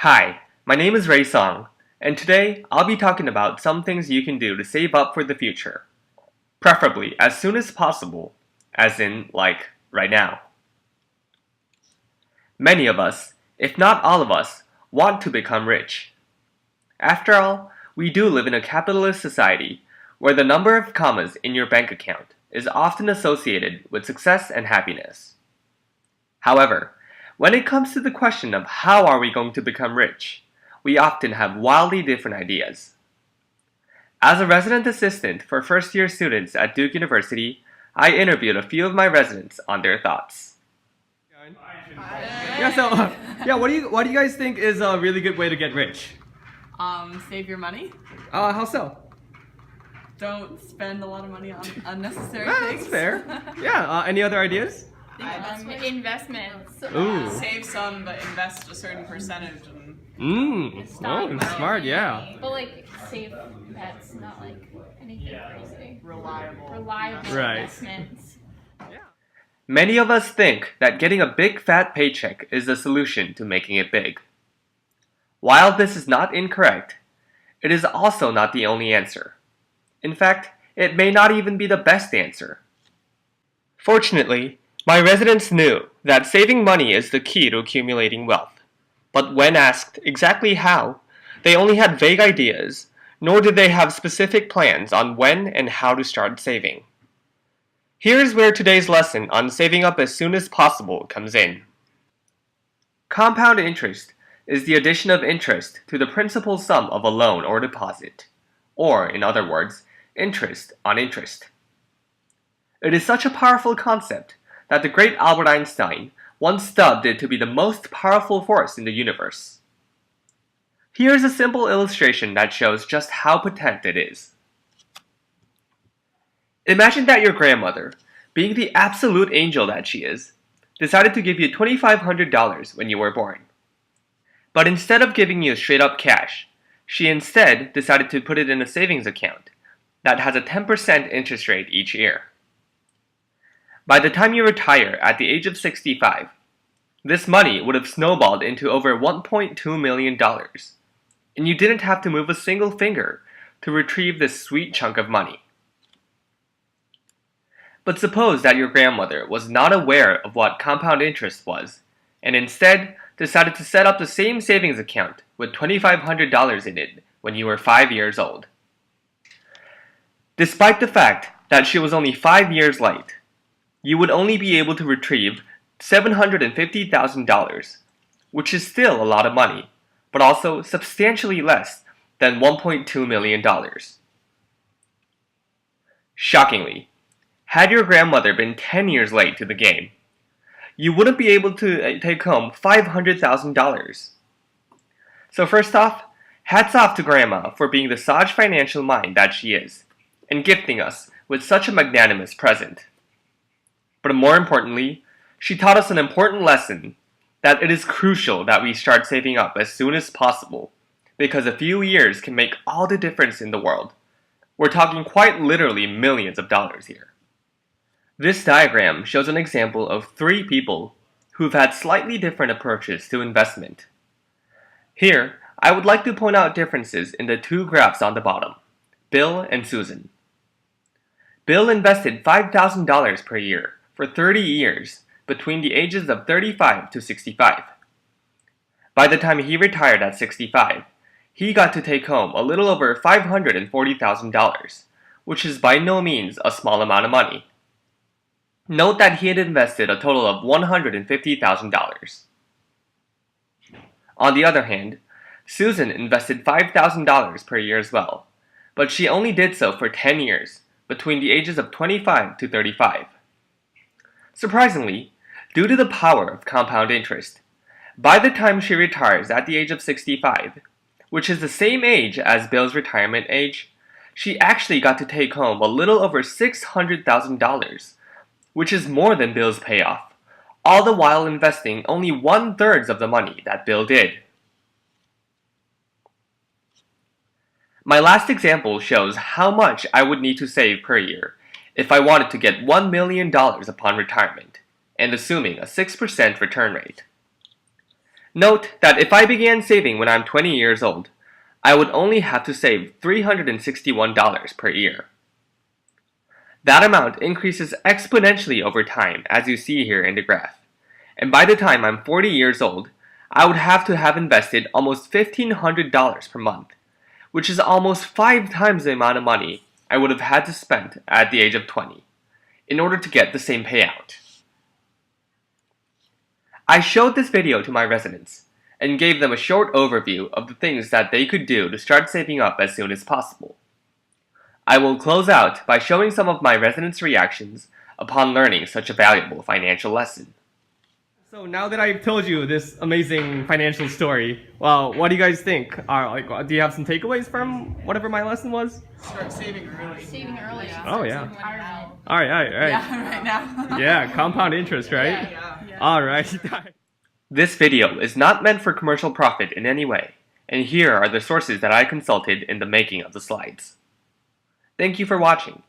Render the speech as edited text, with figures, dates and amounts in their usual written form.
Hi, my name is Ray Song, and today I'll be talking about some things you can do to save up for the future. Preferably as soon as possible, as in, like, right now. Many of us, if not all of us, want to become rich. After all, we do live in a capitalist society where the number of commas in your bank account is often associated with success and happiness. However, when it comes to the question of how are we going to become rich, we often have wildly different ideas. As a resident assistant for first-year students at Duke University, I interviewed a few of my residents on their thoughts. What do you guys think is a really good way to get rich? Save your money. How so? Don't spend a lot of money on unnecessary That's things. fair. Yeah, any other ideas? Investments. Ooh. Save some, but invest a certain percentage. Smart, yeah. But like safe bets, not like anything crazy. Reliable. Right. Investments. Many of us think that getting a big fat paycheck is the solution to making it big. While this is not incorrect, it is also not the only answer. In fact, it may not even be the best answer. Fortunately, my residents knew that saving money is the key to accumulating wealth, but when asked exactly how, they only had vague ideas, nor did they have specific plans on when and how to start saving. Here's where today's lesson on saving up as soon as possible comes in. Compound interest is the addition of interest to the principal sum of a loan or deposit, or, in other words, interest on interest. It is such a powerful concept that the great Albert Einstein once dubbed it to be the most powerful force in the universe. Here's a simple illustration that shows just how potent it is. Imagine that your grandmother, being the absolute angel that she is, decided to give you $2,500 when you were born. But instead of giving you straight up cash, she instead decided to put it in a savings account that has a 10% interest rate each year. By the time you retire at the age of 65, this money would have snowballed into over $1.2 million, and you didn't have to move a single finger to retrieve this sweet chunk of money. But suppose that your grandmother was not aware of what compound interest was, and instead decided to set up the same savings account with $2,500 in it when you were 5 years old. Despite the fact that she was only 5 years late, you would only be able to retrieve $750,000, which is still a lot of money, but also substantially less than $1.2 million. Shockingly, had your grandmother been 10 years late to the game, you wouldn't be able to take home $500,000. So first off, hats off to Grandma for being the sage financial mind that she is, and gifting us with such a magnanimous present. But more importantly, she taught us an important lesson that it is crucial that we start saving up as soon as possible, because a few years can make all the difference in the world. We're talking quite literally millions of dollars here. This diagram shows an example of 3 people who've had slightly different approaches to investment. Here, I would like to point out differences in the 2 graphs on the bottom, Bill and Susan. Bill invested $5,000 per year for 30 years between the ages of 35 to 65. By the time he retired at 65, he got to take home a little over $540,000, which is by no means a small amount of money. Note that he had invested a total of $150,000. On the other hand, Susan invested $5,000 per year as well, but she only did so for 10 years, between the ages of 25 to 35. Surprisingly, due to the power of compound interest, by the time she retires at the age of 65, which is the same age as Bill's retirement age, she actually got to take home a little over $600,000, which is more than Bill's payoff, all the while investing only 1/3 of the money that Bill did. My last example shows how much I would need to save per year if I wanted to get $1 million upon retirement, and assuming a 6% return rate. Note that if I began saving when I'm 20 years old, I would only have to save $361 per year. That amount increases exponentially over time, as you see here in the graph, and by the time I'm 40 years old, I would have to have invested almost $1,500 per month, which is almost 5 times the amount of money I would have had to spend at the age of 20 in order to get the same payout. I showed this video to my residents and gave them a short overview of the things that they could do to start saving up as soon as possible. I will close out by showing some of my residents' reactions upon learning such a valuable financial lesson. So now that I've told you this amazing financial story, well, what do you guys think? Do you have some takeaways from whatever my lesson was? Start saving early. Saving early. Oh, yeah. Retirement. All right. Yeah, right now. Yeah, compound interest, right? Yeah. All right. This video is not meant for commercial profit in any way, and here are the sources that I consulted in the making of the slides. Thank you for watching.